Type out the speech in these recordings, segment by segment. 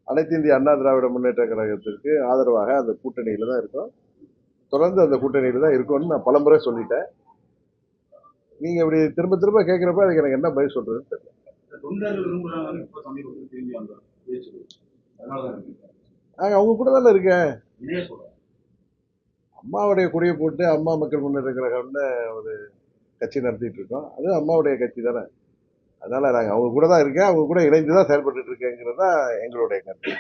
அனைத்து இந்திய அண்ணா திராவிட முன்னேற்ற கழகத்திற்கு ஆதரவாக அந்த கூட்டணியில தான் இருக்கோம். தொடர்ந்து அந்த கூட்டணியில தான் இருக்கும்னு நான் பலமுறை சொல்லிட்டேன். நீங்க இப்படி திரும்ப திரும்ப கேட்கிறப்ப அதுக்கு எனக்கு என்ன பதில் சொல்றதுன்னு தெரியல. அவங்க கூட தானே இருக்கேன். அம்மாவுடைய கொடியை போட்டு அம்மா மக்கள் முன்னேற்ற கழகம்னு ஒரு கட்சி நடத்திட்டு இருக்கோம். அது அம்மாவுடைய கட்சி தானே. அதனால நாங்க அவங்க கூட தான் இருக்கேன். அவங்க கூட இணைந்துதான் செயல்பட்டு இருக்கேங்கிறது தான் எங்களுடைய கருத்து.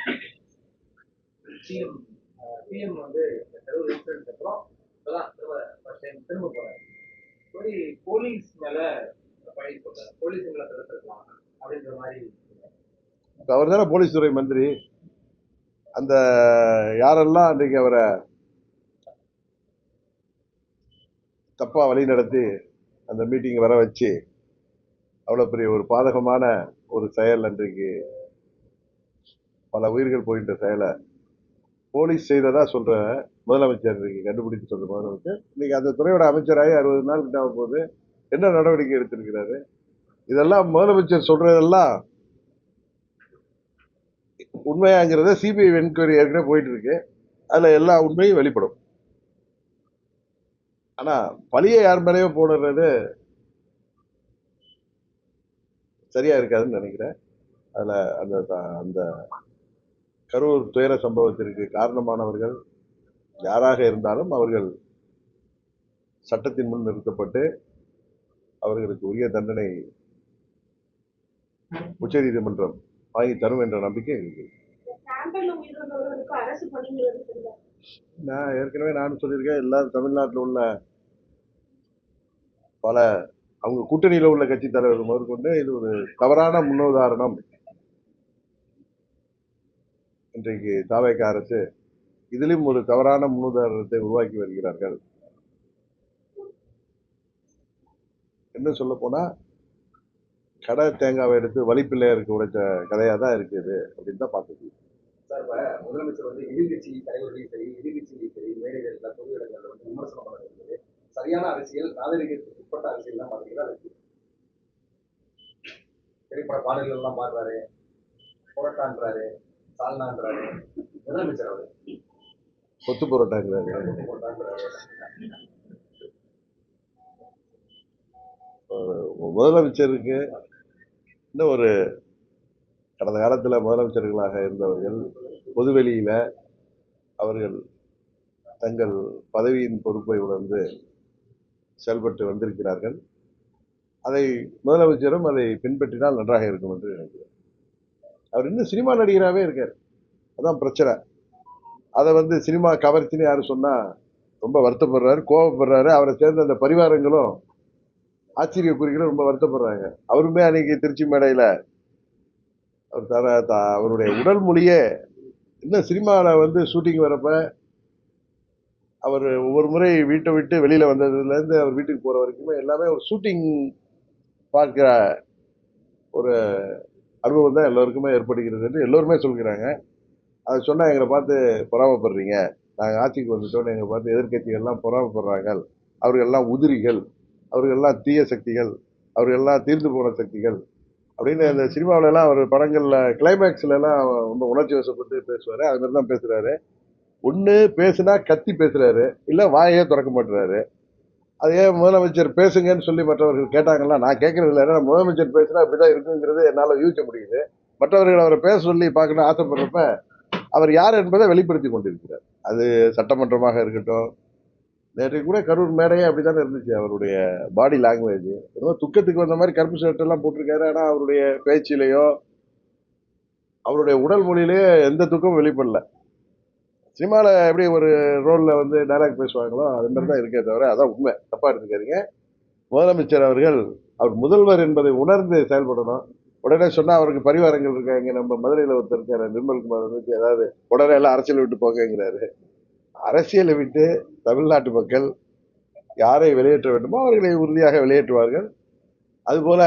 அவர் தானே போலீஸ் துறை மந்திரி. அந்த யாரெல்லாம் அன்றைக்கு அவரை தப்பா வழி நடத்தி அந்த மீட்டிங் வர வச்சு அவ்வளவு பெரிய ஒரு பாதகமான ஒரு செயல் அன்றைக்கு பல உயிர்கள் போகின்ற செயலை போலீஸ் செய்ததா சொல்ற முதலமைச்சர் இன்னைக்கு கண்டுபிடித்து சொல்ற முதலமைச்சர் இன்னைக்கு அந்த துறையோட அமைச்சராகி 60 நாள் கிட்ட போது என்ன நடவடிக்கை எடுத்திருக்கிறாரு? இதெல்லாம் முதலமைச்சர் சொல்றதெல்லாம் உண்மையாங்கிறத சிபிஐ என்கொயரி ஏற்கனவே போயிட்டு இருக்கு. அதுல எல்லா உண்மையும் வெளிப்படும். ஆனா பழியை யார் மேலேயோ போடுறது சரியா இருக்காதுன்னு நினைக்கிறேன். அதுல அந்த அந்த கரூர் துயர சம்பவத்திற்கு காரணமானவர்கள் யாராக இருந்தாலும் அவர்கள் சட்டத்தின் முன் நிறுத்தப்பட்டு அவர்களுக்கு உரிய தண்டனை உச்ச நீதிமன்றம் வாங்கி தரும் என்ற நம்பிக்கை இருக்கு. நான் ஏற்கனவே நானும் சொல்லியிருக்கேன். எல்லாரும் தமிழ்நாட்டில் உள்ள பல அவங்க கூட்டணியில உள்ள கட்சி தலைவர்கள் முதற்கொண்டு இது ஒரு தவறான முன்னுதாரணம். இன்றைக்கு தாவேக அரசு இதிலும் ஒரு தவறான முன்னுதாரணத்தை உருவாக்கி வருகிறார்கள். என்ன சொல்ல போனா கடை தேங்காவை எடுத்து வழிப்பிள்ளையருக்கு உடைச்ச கதையா தான் இருக்குது அப்படின்னு தான் பார்க்க முதலமைச்சர் வந்து எதிர்கட்சி தலைவர்களையும் சரி எதிர்கட்சியிலையும் சரி மேடைகள்ல பொது இடங்கள்ல வந்து விமர்சனம் பண்ணுறது சரியான அரசியல் நாகரிகத்துக்கு உட்பட்ட அரசியல் தான் பார்த்தீங்கன்னா இருக்கு. திரைப்பட பாடல்கள் எல்லாம் பாடுறாரு, புரட்டான்றாரு, சால்னான்றாரு முதலமைச்சர் அவரு கொத்து புரோட்டாங்கிறாரு. முதலமைச்சருக்கு இன்னும் ஒரு கடந்த காலத்தில் முதலமைச்சர்களாக இருந்தவர்கள் பொதுவெளியில அவர்கள் தங்கள் பதவியின் பொறுப்பை உணர்ந்து செயல்பட்டு வந்திருக்கிறார்கள். அதை முதலமைச்சரும் அதை பின்பற்றினால் நன்றாக இருக்கும் என்று நினைக்கிறேன். அவர் இன்னும் சினிமா நடிகராகவே இருக்கார். அதான் பிரச்சனை. அதை வந்து சினிமா கவர்ச்சின்னு யாரும் சொன்னா ரொம்ப வருத்தப்படுறாரு, கோபப்படுறாரு. அவரை சேர்ந்த அந்த பரிவாரங்களும் ஆச்சரியக்குறிகளும் ரொம்ப வருத்தப்படுறாங்க. அவருமே அன்னைக்கு திருச்சி மேடையில அவர் அவருடைய உடல் மொழியே இன்னும் சினிமாவில் வந்து ஷூட்டிங் வரப்ப அவர் ஒவ்வொரு முறை வீட்டை விட்டு வெளியில வந்ததுல இருந்து அவர் வீட்டுக்கு போற வரைக்குமே எல்லாமே ஒரு ஷூட்டிங் பார்க்கிற ஒரு அனுபவம் தான் எல்லோருக்குமே ஏற்படுகிறது என்று எல்லோருமே சொல்கிறாங்க. அதை சொன்னா எங்களை பார்த்து பொறாமப்படுறீங்க, நாங்கள் ஆட்சிக்கு வந்துட்டோன்னு எங்களை பார்த்து எதிர்கட்சிகள்லாம் பொறாமப்படுறாங்க, அவர்கள்லாம் உதிரிகள், அவர்கள்லாம் தீய சக்திகள், அவர்கள்லாம் தீர்ந்து போன சக்திகள் அப்படின்னு அந்த சினிமாவில எல்லாம் அவர் படங்கள்ல கிளைமேக்ஸ்ல எல்லாம் ரொம்ப உணர்ச்சி வசப்பட்டு பேசுவாரு. அது மாதிரி தான் பேசுறாரு. ஒண்ணு பேசுனா கத்தி பேசுறாரு, இல்ல வாயே திறக்க மாட்டுறாரு. அது ஏன் முதலமைச்சர் பேசுங்கன்னு சொல்லி மற்றவர்கள் கேட்டாங்கன்னா நான் கேட்கறது இல்லை. ஏன்னா முதலமைச்சர் பேசுனா அப்படிதான் இருக்குங்கிறது என்னால யூகிக்க முடியுது. மற்றவர்கள் அவரை பேச சொல்லி பார்க்கணும் ஆசைப்படுறப்ப அவர் யார் என்பதை வெளிப்படுத்தி கொண்டிருக்கிறார். அது சட்டமன்றமாக இருக்கட்டும், நேற்றைக்கு கூட கரூர் மேடையே அப்படித்தானே இருந்துச்சு. அவருடைய பாடி லாங்குவேஜ் ஏதோ துக்கத்துக்கு வந்த மாதிரி கருப்பு ஷர்ட் எல்லாம் போட்டிருக்காரு. ஆனா அவருடைய பேச்சிலேயோ அவருடைய உடல் மொழியிலேயே எந்த துக்கமும் வெளிப்படல. சினிமால எப்படி ஒரு ரோல்ல வந்து டைலாக் பேசுவாங்களோ அது மாதிரி தான் இருக்கே தவிர அதான் உண்மை. தப்பா எடுத்துக்காதீங்க. முதலமைச்சர் அவர்கள் அவர் முதல்வர் என்பதை உணர்ந்து செயல்படணும். உடனே சொன்னா அவருக்கு பரிவாரங்கள் இருக்காங்க. நம்ம மதுரையில ஒருத்தர் இருக்காரு நிர்மல்குமார் வந்து ஏதாவது உடனே எல்லாம் அரசியல் விட்டு போங்கிறாரு. அரசியலை விட்டு தமிழ்நாட்டு மக்கள் யாரை வெளியேற்ற வேண்டுமோ அவர்களை உறுதியாக வெளியேற்றுவார்கள். அதுபோல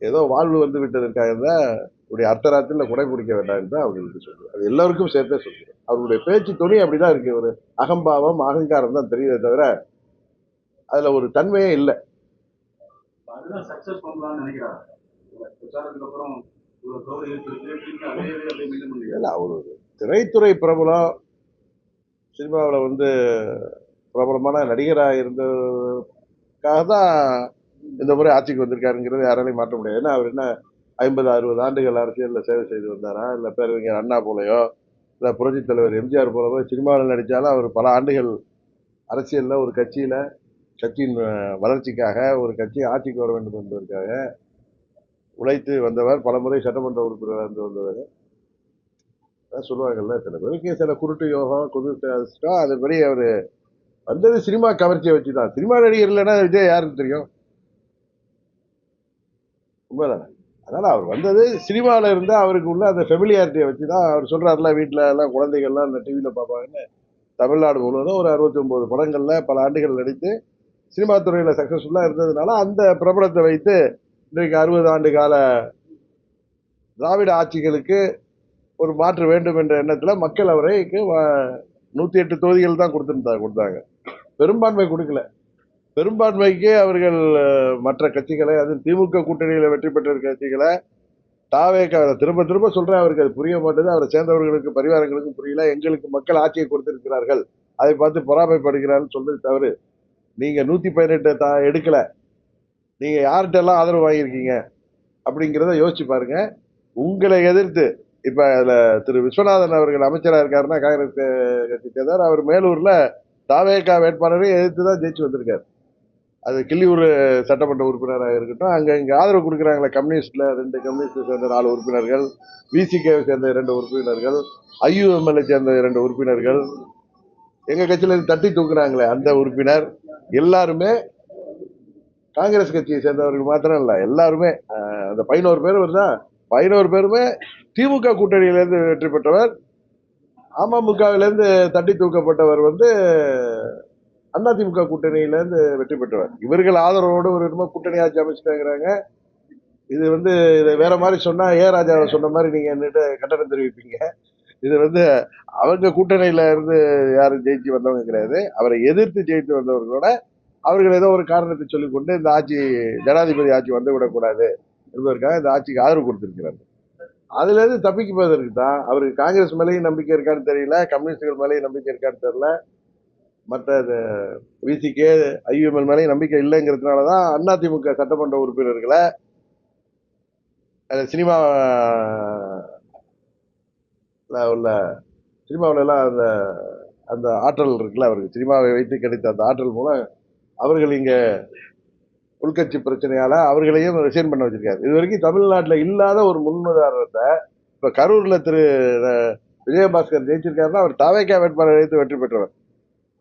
ஏதோ வாழ்வு வந்து விட்டதற்காக தான் உடைய அர்த்தராத்திரில குடை பிடிக்க வேண்டாம் என்று அவர்களுக்கு சொல்லுவார். அது எல்லாருக்கும் சேர்த்தே சொல்லுவார். அவருடைய பேச்சு துணி அப்படிதான் இருக்கு. ஒரு அகம்பாவம் அகங்காரம் தான் தெரியுதே தவிர அதுல ஒரு தன்மையே இல்லை. அதுதான் சக்சஸ் பண்ணலாம்னு நினைக்கிறாங்க. பிரச்சாரத்துக்கு அப்புறம் இல்ல அவர் ஒரு திரைத்துறை பிரபலம், சினிமாவில் வந்து பிரபலமான நடிகராக இருந்ததுக்காக தான் இந்த முறை ஆட்சிக்கு வந்திருக்காருங்கிறது யாராலையும் மாற்ற முடியாது. ஏன்னா அவர் என்ன 50-60 ஆண்டுகள் அரசியலில் சேவை செய்து வந்தாரா, இல்லை பேரறிஞர் அண்ணா போலயோ, இல்லை புரட்சித் தலைவர் எம்ஜிஆர் போலவோ சினிமாவில் நடித்தாலும் அவர் பல ஆண்டுகள் அரசியலில் ஒரு கட்சியின் வளர்ச்சிக்காக, ஒரு கட்சி ஆட்சிக்கு வர வேண்டும் என்பதற்காக உழைத்து வந்தவர். பல முறை சட்டமன்ற உறுப்பினராக இருந்து வந்தவர். அதான் சொல்லுவாங்கல்ல, சில பேருக்கு சில குருட்டு யோகம், குருட்டு அதிர்ஷ்டம். அதுபடி அவர் வந்தது சினிமா கவர்ச்சியை வச்சு தான். சினிமா நடிகர் இல்லைன்னா விஜய் யாருக்கு தெரியும்? உண்மைதானே? அதனால அவர் வந்தது சினிமாவில் இருந்து அவருக்கு உள்ள அந்த ஃபெமிலியாரிட்டியை வச்சு தான். அவர் சொல்றாருல, வீட்டில் எல்லாம் குழந்தைகள்லாம் இந்த டிவியில் பார்ப்பாங்கன்னு. தமிழ்நாடு முழுவதும் ஒரு 69 படங்களில் பல ஆண்டுகள் நடித்து சினிமா துறையில் சக்ஸஸ்ஃபுல்லாக இருந்ததுனால அந்த பிரபலத்தை வைத்து இன்றைக்கு 60 ஆண்டு கால திராவிட ஆட்சிகளுக்கு ஒரு மாற்று வேண்டும் என்ற எண்ணத்தில் மக்கள் அவரைக்கு 108 தொகுதிகள் தான் கொடுத்தாங்க. பெரும்பான்மை கொடுக்கல. பெரும்பான்மைக்கு அவர்கள் மற்ற கட்சிகளை, அது திமுக கூட்டணியில் வெற்றி பெற்ற கட்சிகளை தாவேக திரும்ப திரும்ப சொல்றேன், அவருக்கு அது புரிய மாட்டேது. அவரை சேர்ந்தவர்களுக்கு, பரிவாரங்களுக்கும் புரியல. எங்களுக்கு மக்கள் ஆட்சியை கொடுத்திருக்கிறார்கள், அதை பார்த்து பொறாமைப்படுகிறார்கள் சொல்றது தவறு. நீங்க 118 எடுக்கல, நீங்க யார்கிட்ட எல்லாம் ஆதரவு வாங்கியிருக்கீங்க அப்படிங்கிறத யோசிச்சு பாருங்க. உங்களை எதிர்த்து இப்ப அதுல திரு விஸ்வநாதன் அவர்கள் அமைச்சராக இருக்காருன்னா, காங்கிரஸ் கட்சி சேர்ந்தார். அவர் மேலூர்ல தாவேகா வேட்பாளரை எதிர்த்து தான் ஜெயிச்சு வந்திருக்காரு. அது கிள்ளியூர் சட்டமன்ற உறுப்பினராக இருக்கட்டும், அங்க இங்க ஆதரவு கொடுக்குறாங்களே, கம்யூனிஸ்ட்ல 2 கம்யூனிஸ்ட் சேர்ந்த 4 உறுப்பினர்கள், விசிகேவை சேர்ந்த 2 உறுப்பினர்கள், ஐயுஎம்எல்ஏ சேர்ந்த 2 உறுப்பினர்கள், எங்க கட்சியில தட்டி தூக்குறாங்களே அந்த உறுப்பினர், எல்லாருமே காங்கிரஸ் கட்சியை சேர்ந்தவர்கள் மாத்திரம் இல்ல, எல்லாருமே அந்த 11 பேர் வருதா, 11 பேருமே திமுக கூட்டணியிலிருந்து வெற்றி பெற்றவர். அமமுகவிலிருந்து தட்டி தூக்கப்பட்டவர் வந்து அதிமுக கூட்டணியிலிருந்து வெற்றி பெற்றவர். இவர்கள் ஆதரவோடு ஒரு கூட்டணி ஆட்சி அமைச்சுட்டாங்கிறாங்க. இது வந்து இதை வேற மாதிரி சொன்னா, ராஜாவை சொன்ன மாதிரி நீங்க என்னட்டு கட்டணம் தெரிவிப்பீங்க. இது வந்து அவங்க கூட்டணியில இருந்து யாரும் ஜெயிச்சு வந்தவங்க கிடையாது. அவரை எதிர்த்து ஜெயித்து வந்தவர்களோட அவர்கள் ஏதோ ஒரு காரணத்தை சொல்லிக்கொண்டு இந்த ஆட்சி, ஜனாதிபதி ஆட்சி வந்து விடக்கூடாது என்பதற்காக இந்த ஆட்சிக்கு ஆதரவு கொடுத்திருக்கிறார்கள். அதுல இருந்து தப்பிக்குவதற்கு தான் அவருக்கு காங்கிரஸ் மேலேயும் நம்பிக்கை இருக்கான்னு தெரியல, கம்யூனிஸ்டுகள் மேலேயும் நம்பிக்கை இருக்கான்னு தெரியல, மற்ற விசிகே, ஐயுஎம்எல் மேலேயும் நம்பிக்கை இல்லைங்கிறதுனாலதான் அதிமுக சட்டமன்ற உறுப்பினர்களை சினிமா உள்ள சினிமாவில எல்லாம் அந்த அந்த ஆற்றல் இருக்குல்ல, அவருக்கு சினிமாவை வைத்து கிடைத்த அந்த ஆற்றல் மூலம் அவர்கள் இங்க உள்கட்சி பிரச்சனையால அவர்களையும் ரிசைன் பண்ண வச்சிருக்காரு. இது வரைக்கும் தமிழ்நாட்டில் இல்லாத ஒரு முன்னுதாரணத்தை இப்ப கரூர்ல திரு விஜயபாஸ்கர் ஜெயிச்சிருக்காருன்னா, அவர் தாவேக்கா வேட்பாளர் வைத்து வெற்றி பெற்றவர்.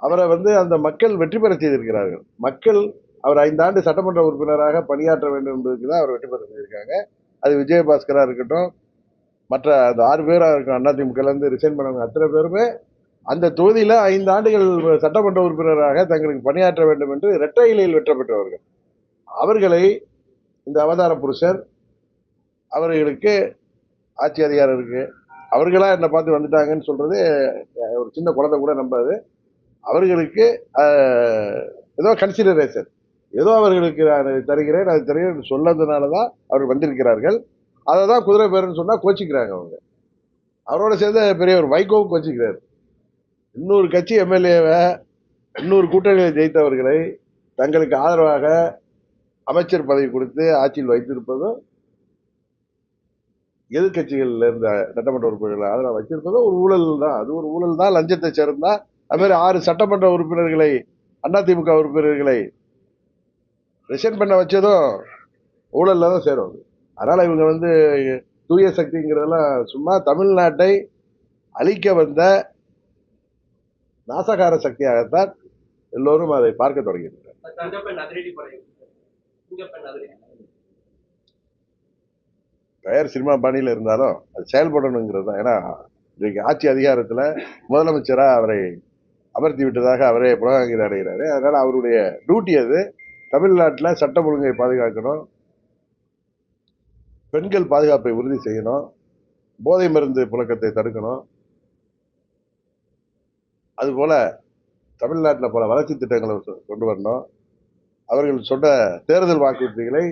அவரை வந்து அந்த மக்கள் வெற்றி பெற செய்திருக்கிறார்கள். மக்கள் அவர் 5 ஆண்டு சட்டமன்ற உறுப்பினராக பணியாற்ற வேண்டும் என்பதற்கு தான் அவர் வெற்றி பெற செய்திருக்காங்க. அது விஜயபாஸ்கரா இருக்கட்டும், மற்ற அந்த 6 பேரா இருக்கும் அதிமுகல இருந்து ரிசைன் பண்ணவங்க அத்தனை பேருமே அந்த தொகுதியில 5 ஆண்டுகள் சட்டமன்ற உறுப்பினராக தங்களுக்கு பணியாற்ற வேண்டும் என்று இரட்டை இலையில் வெற்றி பெற்றவர்கள். அவர்களை இந்த அவதார புருஷர், அவர்களுக்கு ஆட்சி அதிகாரம் இருக்கு, அவர்களா என்னை பார்த்து வந்துட்டாங்கன்னு சொல்றது ஒரு சின்ன குழந்தை கூட நம்பாது. அவர்களுக்கு ஏதோ கன்சிடரேஷன், ஏதோ அவர்களுக்கு நான் தருகிறேன், அது தருகிறேன் சொன்னதுனாலதான் அவர்கள் வந்திருக்கிறார்கள். அதை தான் குதிரை பேருன்னு சொன்னா கோச்சிக்கிறாங்க அவங்க. அவரோட சேர்ந்த பெரிய ஒரு வைகோவும் கோச்சிக்கிறாரு. இன்னொரு கட்சி எம்எல்ஏவை, இன்னொரு கூட்டணியில் ஜெயித்தவர்களை தங்களுக்கு ஆதரவாக அமைச்சர் பதவி கொடுத்து ஆட்சியில் வைத்திருப்பதும், எதிர்கட்சிகள் இருந்த சட்டமன்ற உறுப்பினர்களை ஆதரவாக வச்சிருப்பதும் ஒரு ஊழல் தான். அது ஒரு ஊழல் தான். லஞ்சத்தை சேர்ந்தா அது மாதிரி 6 சட்டமன்ற உறுப்பினர்களை, அதிமுக உறுப்பினர்களை ரிசைன் பண்ண வச்சதும் ஊழல்ல தான் சேரும். அதனால இவங்க வந்து தூய சக்திங்கிறதெல்லாம் சும்மா தமிழ்நாட்டை அழிக்க வந்த நாசகார சக்தியாகத்தான் எல்லோரும் அதை பார்க்க தொடங்கியிருக்கிறார். பெயர் சினிமா பாணியில இருந்தாலும் அது செயல்படணுங்கிறது தான். ஏன்னா இன்றைக்கு ஆட்சி அதிகாரத்துல முதலமைச்சரா அவரை அமர்த்தி விட்டதாக அவரே புலகாங்கித அடைகிறாரு. அதனால அவருடைய டியூட்டி அது. தமிழ்நாட்டில் சட்டம் ஒழுங்கை பாதுகாக்கணும், பெண்கள் பாதுகாப்பை உறுதி செய்யணும், போதை மருந்து புழக்கத்தை தடுக்கணும். அதுபோல தமிழ்நாட்டில் பல வளர்ச்சி திட்டங்களை கொண்டு வரணும். அவர்கள் சொன்ன தேர்தல் வாக்குறுதிகளை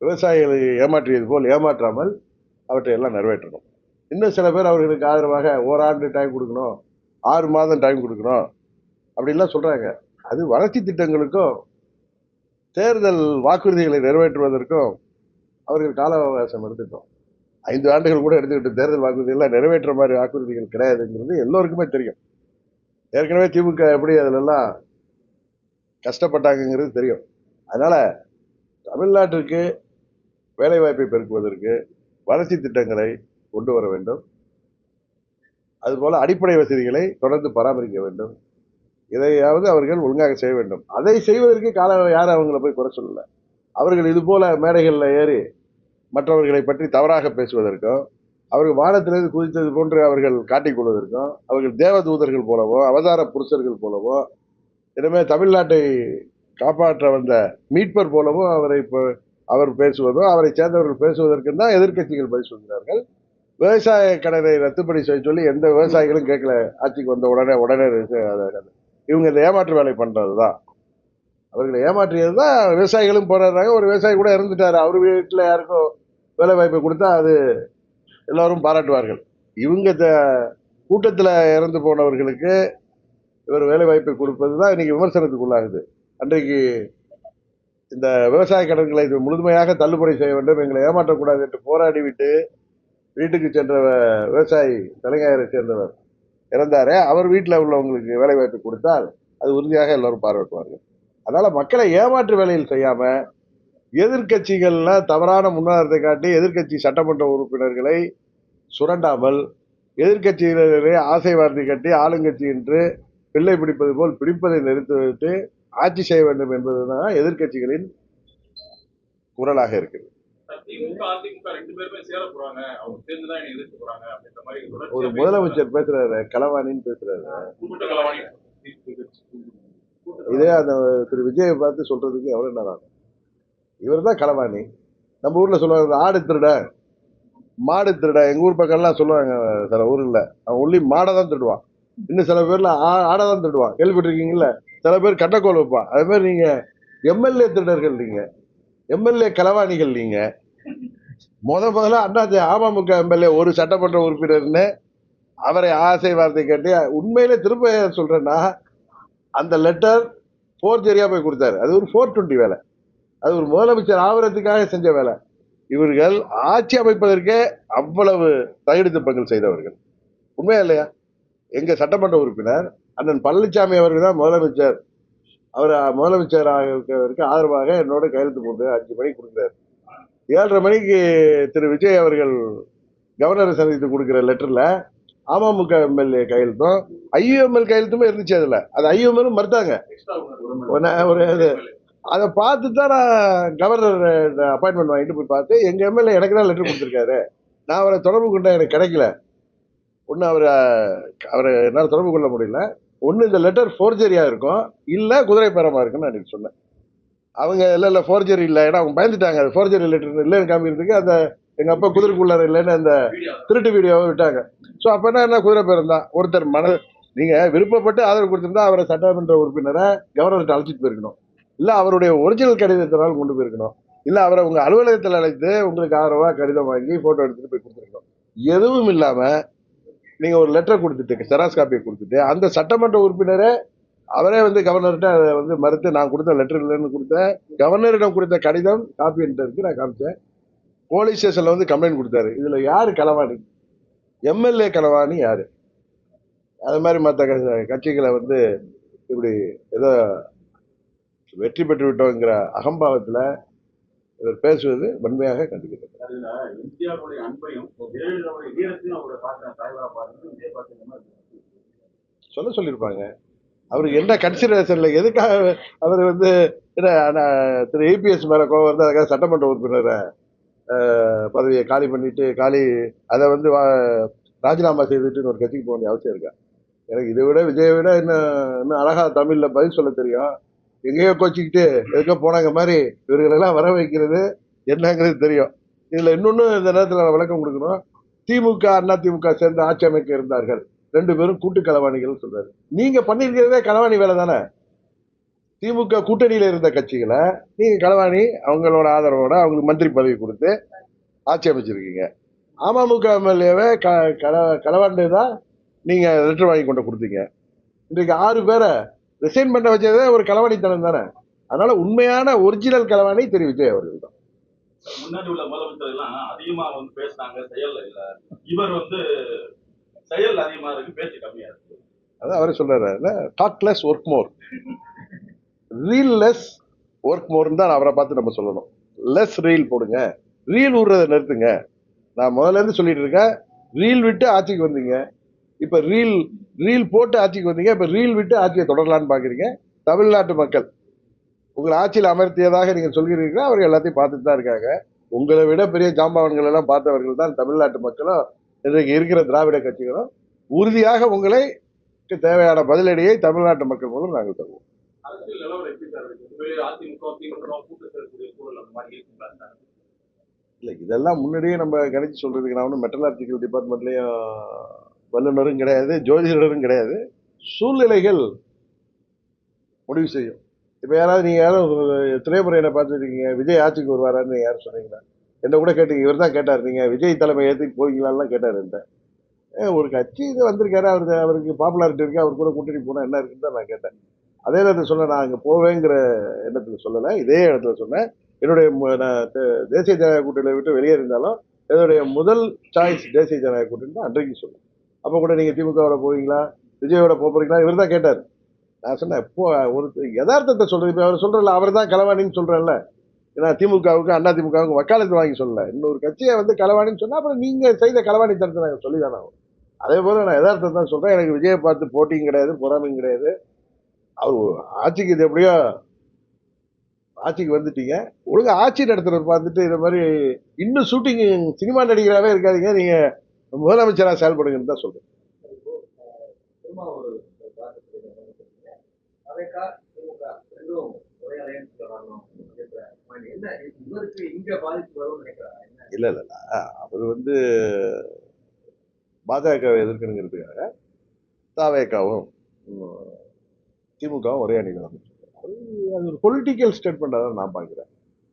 விவசாயிகளை ஏமாற்றியது போல் ஏமாற்றாமல் அவற்றை எல்லாம் நிறைவேற்றணும். இன்னும் சில பேர் அவர்களுக்கு ஆதரவாக ஓராண்டு டைம் கொடுக்கணும், 6 மாதம் டைம் கொடுக்கணும் அப்படின்லாம் சொல்றாங்க. அது வளர்ச்சி திட்டங்களுக்கும் தேர்தல் வாக்குறுதிகளை நிறைவேற்றுவதற்கும் அவர்கள் கால அவகாசம் எடுத்துட்டோம். 5 ஆண்டுகள் கூட எடுத்துக்கிட்டு தேர்தல் வாக்குறுதிகள்லாம் நிறைவேற்ற மாதிரி வாக்குறுதிகள் கிடையாதுங்கிறது எல்லோருக்குமே தெரியும். ஏற்கனவே திமுக எப்படி அதிலெல்லாம் கஷ்டப்பட்டாங்கங்கிறது தெரியும். அதனால தமிழ்நாட்டிற்கு வேலைவாய்ப்பை பெருக்குவதற்கு வளர்ச்சி திட்டங்களை கொண்டு வர வேண்டும். அதுபோல அடிப்படை வசதிகளை தொடர்ந்து பராமரிக்க வேண்டும். இதையாவது அவர்கள் ஒழுங்காக செய்ய வேண்டும். அதை செய்வதற்கு யாரும் அவங்கள போய் குறை சொல்லல. அவர்கள் இது போல மேடைகளில் ஏறி மற்றவர்களை பற்றி தவறாக பேசுவதற்கும், அவர்கள் வானத்திலிருந்து குதித்தது போன்று அவர்கள் காட்டிக் கொள்வதற்கும், அவர்கள் தேவதூதர்கள் போலவோ அவதார புருஷர்கள் போலவோ இனிமே தமிழ்நாட்டை காப்பாற்ற வந்த மீட்பர் போலவோ அவர் பேசுவதோ அவரை சேர்ந்தவர்கள் பேசுவதற்கு தான் எதிர்க்கட்சிகள் பதில் சொல்கிறார்கள். விவசாய கடனை ரத்துப்படி செய்ய சொல்லி எந்த விவசாயிகளும் கேட்கல. ஆட்சிக்கு வந்த உடனே இவங்க இந்த ஏமாற்று வேலை பண்றதுதான். அவர்களை ஏமாற்றியது தான் விவசாயிகளும் போராடுறாங்க. ஒரு விவசாயி கூட இறந்துட்டாரு. அவர் வீட்டுல யாருக்கும் வேலை வாய்ப்பை கொடுத்தா அது எல்லாரும் பாராட்டுவார்கள். இவங்க கூட்டத்துல இறந்து போனவர்களுக்கு இவர் வேலை வாய்ப்பை கொடுப்பதுதான் இன்னைக்கு விமர்சனத்துக்கு உள்ளாகுது. அன்றைக்கு இந்த விவசாய கடன்களை முழுமையாக தள்ளுபடி செய்ய வேண்டும், எங்களை ஏமாற்றக்கூடாது என்று போராடி விட்டு வீட்டுக்கு சென்ற விவசாயி தலைஞரை சேர்ந்தவர் இறந்தாரே, அவர் வீட்டில் உள்ளவங்களுக்கு வேலை வாய்ப்பு கொடுத்தால் அது உறுதியாக எல்லாரும் பாராட்டுவார்கள். அதனால மக்களை ஏமாற்று வேலையில் செய்யாம எதிர்கட்சிகள்ல தவறான முன்னாரத்தை காட்டி எதிர்கட்சி சட்டமன்ற உறுப்பினர்களை சுரண்டாமல், எதிர்கட்சியினரை ஆசை வார்த்தை கட்டி ஆளுங்கட்சி என்று பிள்ளை பிடிப்பது போல் பிடிப்பதை நிறுத்திவிட்டு ஆட்சி செய்ய வேண்டும் என்பதுதான் எதிர்கட்சிகளின் குரலாக இருக்கிறது. ஒரு முதலமைச்சர் பேசுறாரு, களவாணின்னு பேசுறாரு. இதே அந்த திரு விஜயை பார்த்து சொல்றதுக்கு எவ்வளவு நேரம் ஆகும்? இவர் தான் களவாணி. நம்ம ஊர்ல சொல்லுவாங்க ஆடு திருட மாடு திருட. எங்க ஊர் பக்கம்லாம் சொல்லுவாங்க சில ஊர்ல, அவன் உள்ளி மாடை தான் திருடுவான், இன்னும் சில பேர்ல ஆடை தான் திருடுவான். கேள்விப்பட்டிருக்கீங்கல்ல? சில பேர் கட்டக்கோல் வைப்பான். அதே மாதிரி நீங்க எம்எல்ஏ திருடர்கள், நீங்க எம்எல்ஏ களவாணிகள். நீங்க முதல்ல அண்ணாச்சி அமமுக எம்எல்ஏ ஒரு சட்டமன்ற உறுப்பினர்னு அவரை ஆசை வார்த்தை கேட்டு உண்மையிலே திரும்ப சொல்றேன்னா அந்த லெட்டர் போர்ஜரியா போய் கொடுத்தாரு. அது ஒரு 420 வேலை. அது ஒரு முதலமைச்சர் ஆவரத்துக்காக செஞ்ச வேலை. இவர்கள் ஆட்சி அமைப்பதற்கே அவ்வளவு தகுதி திருப்பங்கள் செய்தவர்கள். உண்மையா இல்லையா? எங்க சட்டமன்ற உறுப்பினர் அண்ணன் பழனிசாமி அவர்கள் தான் முதலமைச்சர். அவர் முதலமைச்சராக ஆதரவாக என்னோட கையெழுத்து போட்டு 5 மணிக்கு கொடுக்குறாரு. 7:30 மணிக்கு திரு விஜய் அவர்கள் கவர்னரை சந்தித்து கொடுக்கிற லெட்டர்ல அமமுக எம்எல்ஏ கையெழுத்தும் ஐயுஎம்எல் கையெழுத்துமே இருந்துச்சு. அதுல அது ஐயுஎம்எல் மறுத்தாங்க. அதை பார்த்து தான் நான் கவர்னர் அப்பாயின்மெண்ட் வாங்கிட்டு போய் பார்த்து எங்க எம்எல்ஏ எனக்கு தான் லெட்டர் கொடுத்துருக்காரு, நான் அவரை தொடர்பு கொண்டா எனக்கு கிடைக்கல. ஒன்று அவரை என்னால் தொடர்பு கொள்ள முடியல. ஒன்று இந்த லெட்டர் ஃபோர்ஜரியா இருக்கும், இல்லை குதிரை பேரமா இருக்குன்னு நான் சொன்னேன். அவங்க இல்லை ஃபோர்ஜரி இல்லை, ஏன்னா அவங்க பயந்துட்டாங்க. அது ஃபோர்ஜரி லெட்டர் இல்லைன்னு காமிக்கிறதுக்கு அந்த எங்க அப்பா குதிரைக்குள்ளார இல்லைன்னு அந்த திருட்டு வீடியோவை விட்டாங்க. ஸோ அப்போ என்ன குதிரை பேரம் தான். ஒருத்தர் நீங்க விருப்பப்பட்டு ஆதரவு கொடுத்திருந்தா அவரை சட்டமன்ற உறுப்பினரை கவர்னர்கிட்ட அழைச்சிட்டு போயிருக்கணும், இல்லை அவருடைய ஒரிஜினல் கடிதத்தினால் கொண்டு போயிருக்கணும், இல்லை அவரை உங்க அலுவலகத்தில் அழைத்து உங்களுக்கு ஆதரவா கடிதம் வாங்கி போட்டோ எடுத்துட்டு போய் கொடுத்துருக்கணும். எதுவும் இல்லாம நீங்க ஒரு லெட்டர் கொடுத்துட்டு செராஸ் காப்பியை கொடுத்துட்டு அந்த சட்டமன்ற உறுப்பினரே அவரே கவர்னர்கிட்ட அதை மறுத்து நான் கொடுத்த லெட்டர் இல்லைன்னு கொடுத்தேன். கவர்னரிடம் கொடுத்த கடிதம் காப்பி இருக்கு, நான் காமிச்சேன். போலீஸ் ஸ்டேஷன்ல கம்ப்ளைண்ட் கொடுத்தாரு. இதுல யாரு களவாணி? எம்எல்ஏ களவாணி யாரு? அது மாதிரி மற்ற கட்சிகளை இப்படி ஏதோ வெற்றி பெற்று விட்டோங்கிற அகம்பாவத்துல இவர் பேசுவது வன்மையாக கண்டிக்கிறது. சொல்லியிருப்பாங்க. அவருக்கு என்ன கன்சிடரேஷன்ல எதுக்காக அவர் திரு ஏபிஎஸ் மேல கோவம் வந்து அதுக்காக சட்டமன்ற உறுப்பினரை பதவியை காலி அதை ராஜினாமா செய்துட்டு ஒரு கட்சிக்கு போக வேண்டிய அவசியம் இருக்கா? எனக்கு இதை விட விஜயை விட இன்னும் அழகா தமிழ்ல பதில் சொல்ல தெரியும். எங்கேயோ கோச்சிக்கிட்டு எதுக்கோ போனாங்க மாதிரி இவர்களெல்லாம் வர வைக்கிறது என்னங்கிறது தெரியும். இதுல இன்னொன்னு இந்த நேரத்தில் விளக்கம் கொடுக்கணும். திமுக அண்ணா திமுக சேர்ந்து ஆட்சி அமைக்க இருந்தார்கள், 2 பேரும் கூட்டு களவாணிகள் சொல்றாரு. நீங்க பண்ணிருக்கிறதே களவாணி வேலை தானே. திமுக கூட்டணியில இருந்த கட்சிகளை நீங்க களவாணி அவங்களோட ஆதரவோட அவங்களுக்கு மந்திரி பதவி கொடுத்து ஆட்சி அமைச்சிருக்கீங்க. அமமுக எம்எல்ஏவை களவாண்டு தான் நீங்க லெட்டர் வாங்கி கொண்டு கொடுத்தீங்க. இன்றைக்கு 6 பேரை ரிசைன் பண்ண வச்சதே ஒரு களவாணித்தனம் தானே. அதனால உண்மையான ஒரிஜினல் களவாணி திரு விஜய் அவர்கள் தான். முன்னாடி உள்ள முதலமைச்சர் எல்லாம் அதிகமா வந்து பேசினாங்க, செயல்ல இல்ல. இவர் வந்து செயல் அதிகமா இருக்கு, பேச்சு கம்மியா இருக்கு. அதான் அவரே சொல்றாரு, talk less work more, reel less work மோர்னு தான் அவரை பார்த்து நம்ம சொல்லணும். லெஸ் ரீல் போடுங்க, ரீல் விடுறதை நிறுத்துங்க. நான் முதல்ல இருந்து சொல்லிட்டு இருக்கேன், ரீல் விட்டு ஆட்சிக்கு வந்தீங்க, இப்ப ரீல் போட்டு ஆட்சிக்கு வந்தீங்க, இப்ப ரீல் விட்டு ஆட்சியை தொடரலான்னு பாக்குறீங்க. தமிழ்நாட்டு மக்கள் உங்களை ஆட்சியில் அமர்த்தியதாக நீங்க சொல்கிறீர்கள், அவர்கள் எல்லாத்தையும் பார்த்துட்டு தான் இருக்காங்க. உங்களை விட பெரிய ஜாம்பவான்கள் எல்லாம் பார்த்தவர்கள் தான் தமிழ்நாட்டு மக்களும் இன்றைக்கு இருக்கிற திராவிட கட்சிகளும். உறுதியாக உங்களை தேவையான பதிலடியை தமிழ்நாட்டு மக்கள் மூலம் நாங்கள் தருவோம். அரசியல் நிலவரம் எப்படி சார் இருக்கு? உண்மையிலேயே அதிமுக திமுக கூட்டு சேரக்கூடிய சூழல் அந்த மாதிரி இருக்குங்களா? இல்லை, இதெல்லாம் முன்னாடியே நம்ம கணிச்சு சொல்றதுக்கு நான் ஒன்றும் மெட்டலாஜிக்கல் டிபார்ட்மெண்ட்லயும் வல்லுநரும் கிடையாது, ஜோதிடரும் கிடையாது. சூழ்நிலைகள் முடிவு செய்யும். இப்போ யாராவது நீங்கள் யாரும் திரைமுறையில பார்த்துருக்கீங்க விஜய் ஆட்சிக்கு வருவாரான்னு யாரும் சொன்னீங்களா? என்ன கூட கேட்டீங்க, இவர் தான் கேட்டார், நீங்கள் விஜய் தலைமை ஏற்றிட்டு போவீங்களான்லாம் கேட்டார் என்கிட்ட. ஒரு கட்சி இது வந்திருக்காரு, அவருக்கு பாப்புலாரிட்டி இருக்கு, அவர் கூட கூட்டணி போனால் என்ன இருக்குன்னு தான் நான் கேட்டேன். அதே நேரத்தில் சொன்னேன், நான் அங்கே போவேங்கிற எண்ணத்தில் சொல்லலை, இதே இடத்துல சொன்னேன். என்னுடைய நான் தேசிய ஜனநாயக கூட்டணியை விட்டு வெளியே இருந்தாலும் என்னுடைய முதல் சாய்ஸ் தேசிய ஜனநாயக கூட்டணி தான் அன்றைக்கு சொன்னேன். அப்போ கூட நீங்கள் திமுகவோட போவீங்களா விஜயோட போறீங்களா இவர் தான் கேட்டார். நான் சொன்னேன், இப்போ ஒரு யதார்த்தத்தை சொல்றது. இப்போ அவர் சொல்றல, அவர் தான் களவாணின்னு சொல்றேன்ல. ஏன்னா திமுகவுக்கு அண்ணா திமுகவுக்கு வக்காலத்து வாங்கி சொல்லல. இன்னொரு கட்சியை வந்து களவாணின்னு சொன்னா அப்புறம் நீங்க செய்த களவாணித்தனத்தை நாங்கள் சொல்லி தானே ஆகும். அதே போல நான் யதார்த்தத்தை தான் சொல்றேன். எனக்கு விஜயை பார்த்து போட்டியும் கிடையாது, பொறாமையும் கிடையாது. அவர் ஆட்சிக்கு இது எப்படியோ ஆட்சிக்கு வந்துட்டீங்க, ஒழுங்கா ஆட்சி நடத்துறவர் பார்த்துட்டு இந்த மாதிரி இன்னும் ஷூட்டிங் சினிமா நடிகராகவே இருக்காதீங்க, நீங்க முதலமைச்சராக செயல்படுங்கன்னு தான் சொல்றேன். திரும்ப ஒரு அவைக்கா திமுக ரெண்டும் ஒரே அலையன்ஸ்ல வரணும் அப்படின்ற point. என்ன இவருக்கு இங்க பாதிப்பு வரும்னு நினைக்கிறாங்க? இல்ல இல்ல இல்ல. அவர் வந்து பாஜகவை எதிர்க்கணுங்கிறதுக்காக தாவேக்காவும் திமுகவும் ஒரே அணியில் வந்து அது ஒரு பொலிட்டிக்கல் ஸ்டேட்மெண்ட் தான் நான் பார்க்கிறேன்.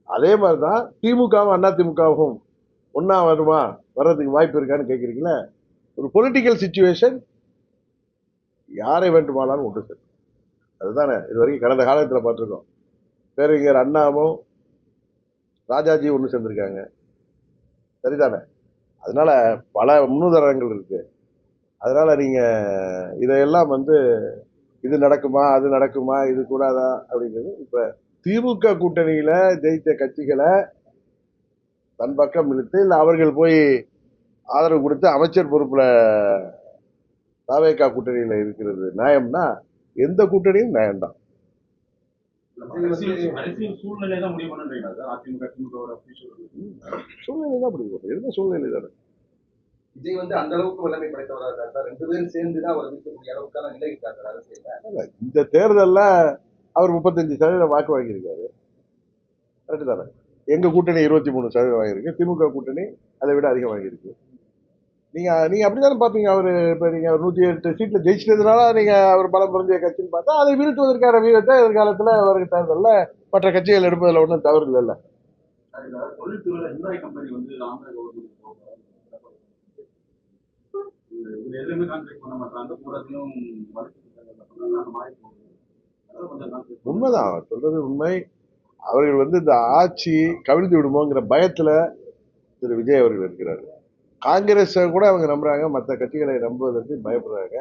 அதே மாதிரி தான் திமுகவும் அண்ணா திமுகவும் ஒன்னா வருமா, வர்றதுக்கு வாய்ப்பு இருக்கான்னு கேட்குறீங்களா? ஒரு பொலிட்டிக்கல் சிச்சுவேஷன் யாரை வேண்டுமானாலும் ஒன்று சேர்க்கும். அதுதானே இது வரைக்கும் கடந்த காலத்தில் பார்த்துருக்கோம். பேரறிஞர் அண்ணாவும் ராஜாஜி ஒன்று சேர்ந்திருக்காங்க, சரிதானே? அதனால பல முன்னுதாரணங்கள் இருக்கு. அதனால நீங்க இதையெல்லாம் வந்து இது நடக்குமா அது நடக்குமா இது கூடாதா அப்படிங்கிறது. இப்ப திமுக கூட்டணியில ஜெயித்த கட்சிகளை தன் பக்கம் இழுத்து இல்ல அவர்கள் போய் ஆதரவு கொடுத்து அமைச்சர் பொறுப்புல தாவேகா கூட்டணியில இருக்கிறது நியாயம்னா எந்த கூட்டணியும் நியாயம்தான். அரசியல் சூழ்நிலை தான் முடிவு பண்ணுறீங்களா சார்? அதிமுக திமுக சூழ்நிலை தான் முடிவு பண்ணும். எந்த சூழ்நிலை தானே. விஜய் வந்து அந்த அளவுக்கு வல்லமை படைத்தவராக இருக்காரு சார். ரெண்டு பேரும் சேர்ந்து தான் அவர் இருக்கக்கூடிய அளவுக்கான நிலை இருக்காரு சார் அரசியல்ல. இந்த தேர்தல்ல அவர் 35% வாக்கு வாங்கியிருக்காரு, கரெக்டு தானே? எங்க கூட்டணி 23% வாங்கியிருக்கு, திமுக கூட்டணி அதை விட அதிகம் வாங்கியிருக்கு. நீங்க அப்படித்தானே பாப்பீங்க. அவரு இப்ப நீங்க 108 சீட்ல ஜெயிச்சதுனால நீங்க அவர் பலம் பொருந்திய கட்சின்னு பார்த்தா அதை வீழ்த்துவதற்கான வீரத்தை எதிர்காலத்துல வருகிற தேர்தல்ல மற்ற கட்சிகள் எடுப்பதில் ஒன்றும் தவறு இல்லைல்ல. தொழில்துறையில இந்தாய் கம்பெனி வந்து ஆந்திர கவர்மெண்ட் எதுவுமே கான்ட்ராக்ட் பண்ண மாட்டாங்க, பூராத்தையும் உண்மைதான் சொல்றது உண்மை. அவர்கள் வந்து இந்த ஆட்சி கவிழ்ந்து விடுமோங்கிற பயத்துல திரு விஜய் அவர்கள் இருக்கிறாரு. காங்கிரஸ் கூட அவங்க நம்புறாங்க, மற்ற கட்சிகளை நம்புவதற்கு பயப்படுறாங்க.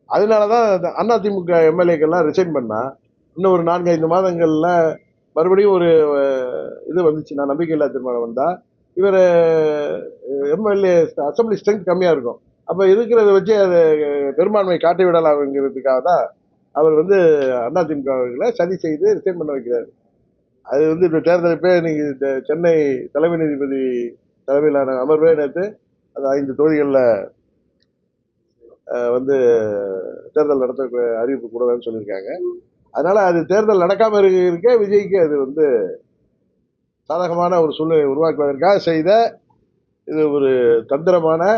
அதனாலதான் அதிமுக எம்எல்ஏக்கெல்லாம் ரிசைன் பண்ணா இன்னும் ஒரு 4-5 மாதங்கள்ல மறுபடியும் ஒரு இது வந்துச்சுன்னா, நம்பிக்கையில்லா தீர்மானம் வந்தா இவர் எம்எல்ஏ அசம்பிளி ஸ்ட்ரென்த் கம்மியா இருக்கும். அப்ப இருக்கிறத வச்சு அது பெரும்பான்மை காட்டி விடலாம்ங்கிறதுக்காக தான் அவர் வந்து அதிமுக அவர்களை சதி செய்து ரிசைன் பண்ண வைக்கிறாரு. அது வந்து இந்த தேர்தல் இப்போ இன்னைக்கு சென்னை தலைமை நீதிபதி தலைமையிலான அமர்வே நேற்று அது 5 தொகுதிகளில் வந்து தேர்தல் நடத்த அறிவிப்பு கூடவேன்னு சொல்லியிருக்காங்க. அதனால அது தேர்தல் நடக்காம இருக்க விஜய்க்கு அது வந்து சாதகமான ஒரு சூழ்நிலை உருவாக்குவதற்காக செய்த இது ஒரு தந்திரமான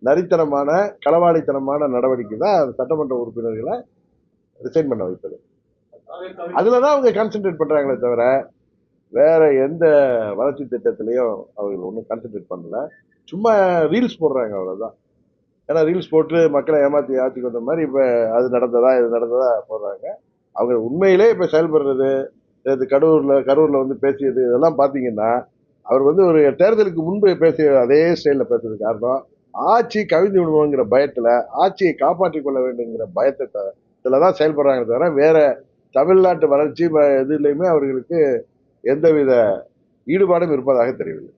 நரித்தனமான களவாளித்தனமான நடவடிக்கை தான் சட்டமன்ற உறுப்பினர்களை ரிசைன் பண்ண வைப்பது. அதுலதான் அவங்க கான்சென்ட்ரேட் பண்றாங்களே தவிர வேற எந்த வளர்ச்சி திட்டத்திலையும் அவர்கள் ஒன்றும் கான்சென்ட்ரேட் பண்ணல. சும்மா ரீல்ஸ் போடுறாங்க அவ்வளவுதான். ஏன்னா ரீல்ஸ் போட்டு மக்களை ஏமாத்தி ஆட்சிக்கு வந்த மாதிரி இப்ப அது நடந்ததா இது நடந்ததா போடுறாங்க. அவங்க உண்மையிலே இப்ப செயல்படுறது, இது கரூர்ல வந்து பேசியது இதெல்லாம் பாத்தீங்கன்னா, அவர் வந்து ஒரு தேர்தலுக்கு முன்பு பேசிய அதே ஸ்டைல்ல பேசுறதுக்கு காரணம், ஆட்சி கவிழ்ந்து விடுவோங்கிற பயத்துல, ஆட்சியை காப்பாற்றிக் கொள்ள வேண்டுங்கிற இதுலதான் செயல்படுறாங்க தவிர, வேற தமிழ்நாட்டு வளர்ச்சி இதுலயுமே அவர்களுக்கு எந்தவித ஈடுபாடும் இருப்பதாக தெரியவில்லை.